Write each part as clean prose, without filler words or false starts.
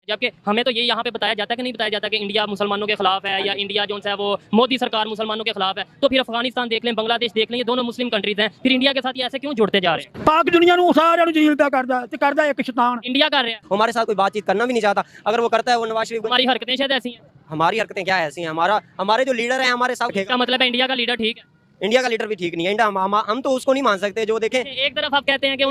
جبکہ ہمیں تو یہ یہاں پہ بتایا جاتا ہے کہ نہیں بتایا جاتا کہ انڈیا مسلمانوں کے خلاف ہے یا انڈیا جو ہے وہ مودی سرکار مسلمانوں کے خلاف ہے. تو پھر افغانستان دیکھ لیں, بنگلہ دیش دیکھ لیں, یہ دونوں مسلم کنٹریز ہیں, پھر انڈیا کے ساتھ یہ ایسے کیوں جڑتے جا رہے ہیں؟ پاک دنیا نو سارے جلیل پہ کردا ایک شیطان انڈیا کر رہے ہیں, ہمارے ساتھ کوئی بات چیت کرنا بھی نہیں چاہتا. اگر وہ کرتا ہے وہ نواز شریف, ہماری حرکتیں شاید ایسی ہیں. ہماری حرکتیں کیا ایسی ہیں؟ ہمارے جو لیڈر ہیں ہمارے ساتھ, اس کا مطلب ہے انڈیا کا لیڈر ٹھیک ہے, انڈیا کا لیڈر بھی ٹھیک نہیں ہے. ہم تو اس کو نہیں مان سکتے جو دیکھیں. ایک طرف آپ کہتے ہیں کہ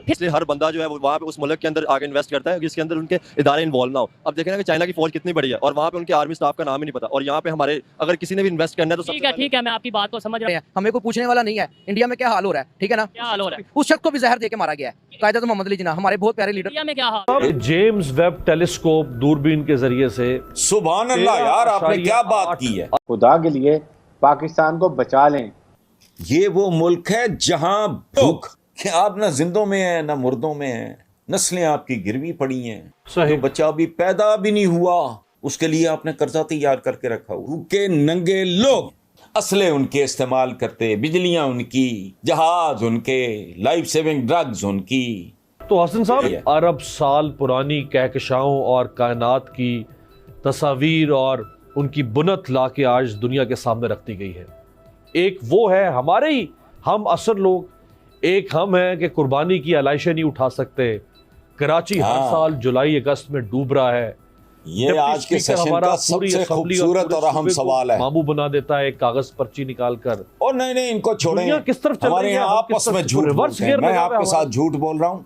اس لیے ہر بندہ جو ہے وہ وہاں پہ اس ملک کے اندر آگے انویسٹ کرتا ہے جس کے اندر ان کے ادارے انوالو نہ ہو. اب دیکھیں نا کہ چائنا کی فوج کتنی بڑی ہے اور وہاں پہ ان کے آرمی اسٹاف کا نام ہی نہیں پتا, اور یہاں پہ ہمارے اگر کسی نے بھی انویسٹ کرنا ہے تو ٹھیک ہے, میں آپ کی بات کو سمجھ رہا ہوں. ہمیں کوئی پوچھنے والا نہیں ہے انڈیا میں کیا حال ہو رہا ہے, ٹھیک ہے نا. کیا حال ہو رہا ہے اس شخص کو بھی زہر دے کے مارا گیا ہے, قائد محمد علی جناح, ہمارے بہت پیارے لیڈر. انڈیا میں کیا حال؟ جیمز ویب ٹیلیسکوپ دوربین کے ذریعے سے سبحان اللہ یار, آپ نے کیا بات کی ہے. خدا کے لیے پاکستان کو بچا لیں. یہ وہ ملک ہے جہاں لوگ آپ نہ زندوں میں ہیں نہ مردوں میں ہیں, نسلیں آپ کی گروی پڑی ہیں. صحیح. بچہ بھی پیدا بھی نہیں ہوا, اس کے لیے آپ نے قرضہ تیار کر کے رکھا ہوا. کہ ننگے لوگ اسلحے ان کے استعمال کرتے, بجلیاں ان کی, جہاز ان کے, لائف سیونگ ڈرگز ان کی. تو حسن صاحب ارب سال پرانی کہکشاؤں اور کائنات کی تصاویر اور ان کی بنت لا کے آج دنیا کے سامنے رکھتی گئی ہے. ایک وہ ہے ہمارے ہی ہم اثر لوگ, ایک ہم ہیں کہ قربانی کی علائشیں نہیں اٹھا سکتے. کراچی ہر سال جولائی اگست میں ڈوب رہا ہے. یہ آج کے سیشن کا سب سے خوبصورت اور اہم سوال ہے. مامو بنا دیتا ہے ایک کاغذ پرچی نکال کر. اور نہیں ان کو چھوڑیں, کس طرف چل ہمارے رہی ہے, یہاں آپس میں جھوٹ بولتے ہیں. میں آپ کے ساتھ جھوٹ بول رہا ہوں,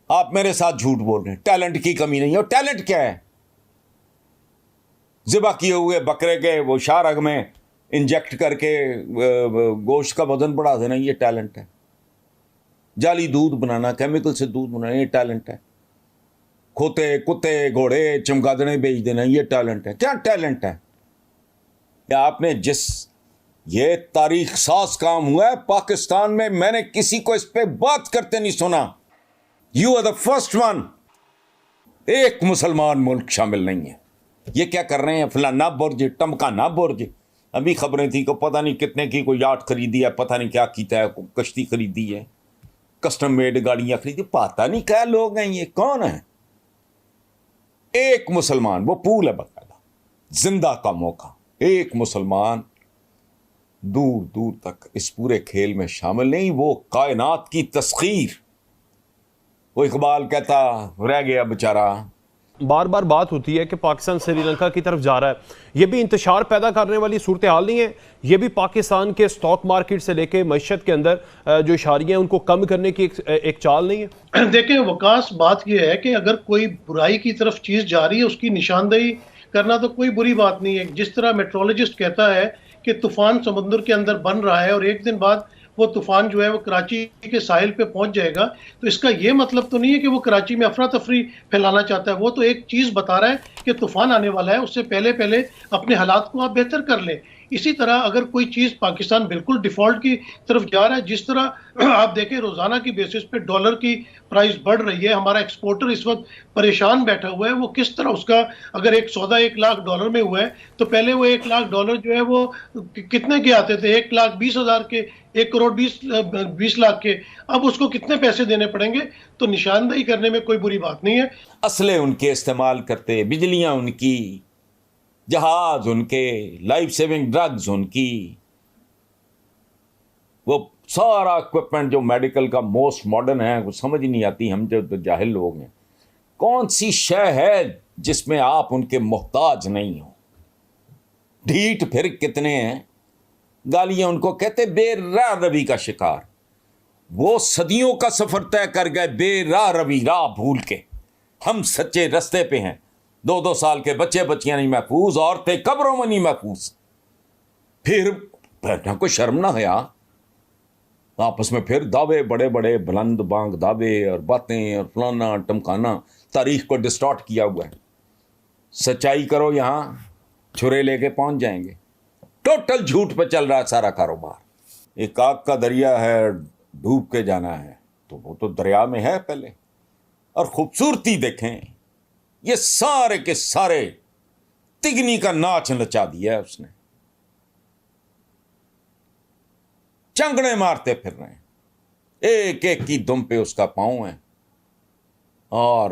آپ میرے ساتھ جھوٹ بول رہے ہیں. ٹیلنٹ کی کمی نہیں ہے. اور ٹیلنٹ کیا ہے؟ ذبح کیے ہوئے بکرے کے وہ شارگ میں انجیکٹ کر کے گوشت کا وزن بڑھا دینا, یہ ٹیلنٹ ہے. جعلی دودھ بنانا, کیمیکل سے دودھ بنانا, یہ ٹیلنٹ ہے. کھوتے کتے گھوڑے چمگادڑیں بیچ دینا, یہ ٹیلنٹ ہے. کیا ٹیلنٹ ہے؟ یا آپ نے جس یہ تاریخ ساز کام ہوا ہے پاکستان میں نے کسی کو اس پہ بات کرتے نہیں سنا. You are the first one. ایک مسلمان ملک شامل نہیں ہے. یہ کیا کر رہے ہیں؟ فلانا برج, ٹمکانا برج. ابھی خبریں تھیں کہ پتہ نہیں کتنے کی کوئی یاٹ خریدی ہے, پتہ نہیں کیا کیتا ہے, کشتی خریدی ہے, کسٹم میڈ گاڑیاں خریدی, پتہ نہیں کیا لوگ ہیں, یہ کون ہیں؟ ایک مسلمان, وہ پول ہے باقاعدہ, زندہ کا موقع. ایک مسلمان دور دور تک اس پورے کھیل میں شامل نہیں. وہ کائنات کی تسخیر. وہ اقبال کہتا رہ گیا بیچارہ. بار بار بات ہوتی ہے کہ پاکستان سری لنکا کی طرف جا رہا ہے. یہ بھی انتشار پیدا کرنے والی صورتحال نہیں ہے. یہ بھی پاکستان کے سٹاک مارکیٹ سے لے کے معیشت کے اندر جو اشاریہ ہیں ان کو کم کرنے کی ایک چال نہیں ہے. دیکھیں وکاس, بات یہ ہے کہ اگر کوئی برائی کی طرف چیز جا رہی ہے اس کی نشاندہی کرنا تو کوئی بری بات نہیں ہے. جس طرح میٹرولوجسٹ کہتا ہے کہ طوفان سمندر کے اندر بن رہا ہے اور ایک دن بعد وہ طوفان جو ہے وہ کراچی کے ساحل پہ پہنچ جائے گا, تو اس کا یہ مطلب تو نہیں ہے کہ وہ کراچی میں افراتفری پھیلانا چاہتا ہے. وہ تو ایک چیز بتا رہا ہے کہ طوفان آنے والا ہے, اس سے پہلے اپنے حالات کو آپ بہتر کر لیں. اسی طرح اگر کوئی چیز پاکستان بالکل ڈیفالٹ کی طرف جا رہا ہے, جس طرح آپ دیکھیں روزانہ کی بیسس پہ ڈالر کی پرائز بڑھ رہی ہے, ہمارا ایکسپورٹر اس وقت پریشان بیٹھا ہوا ہے. وہ کس طرح اس کا اگر ایک سودا $1,00,000 میں ہوا ہے تو پہلے وہ $1,00,000 جو ہے وہ کتنے کے آتے تھے؟ 1,20,000 کے, 1,20,00,000 کے. اب اس کو کتنے پیسے دینے پڑیں گے؟ تو نشاندہی کرنے میں کوئی بری بات نہیں ہے. اسلحے ان کے استعمال کرتے, بجلیاں ان کی, جہاز ان کے, لائف سیونگ ڈرگز ان کی. وہ سارا اکوپمنٹ جو میڈیکل کا موسٹ ماڈرن ہے وہ سمجھ نہیں آتی. ہم جو جاہل لوگ ہیں, کون سی شے ہے جس میں آپ ان کے محتاج نہیں ہو؟ ڈھیٹ پھر کتنے ہیں, گالیاں ان کو کہتے بے راہ روی کا شکار. وہ صدیوں کا سفر طے کر گئے بے راہ روی, راہ بھول کے. ہم سچے رستے پہ ہیں. 2 سال کے بچے بچیاں نہیں محفوظ, عورتیں قبروں میں نہیں محفوظ. پھر نہ کوئی شرم نہ حیا, آپس میں پھر دعوے بڑے بڑے بلند بانگ دعوے اور باتیں اور فلانا ٹمکانا. تاریخ کو ڈسٹارٹ کیا ہوا ہے. سچائی کرو, یہاں چھرے لے کے پہنچ جائیں گے. ٹوٹل جھوٹ پہ چل رہا ہے سارا کاروبار. ایک آگ کا دریا ہے, ڈوب کے جانا ہے تو وہ تو دریا میں ہے پہلے. اور خوبصورتی دیکھیں, یہ سارے کے سارے تگنی کا ناچ نچا دیا ہے اس نے. چنگڑے مارتے پھر رہے ہیں, ایک ایک کی دم پہ اس کا پاؤں ہے. اور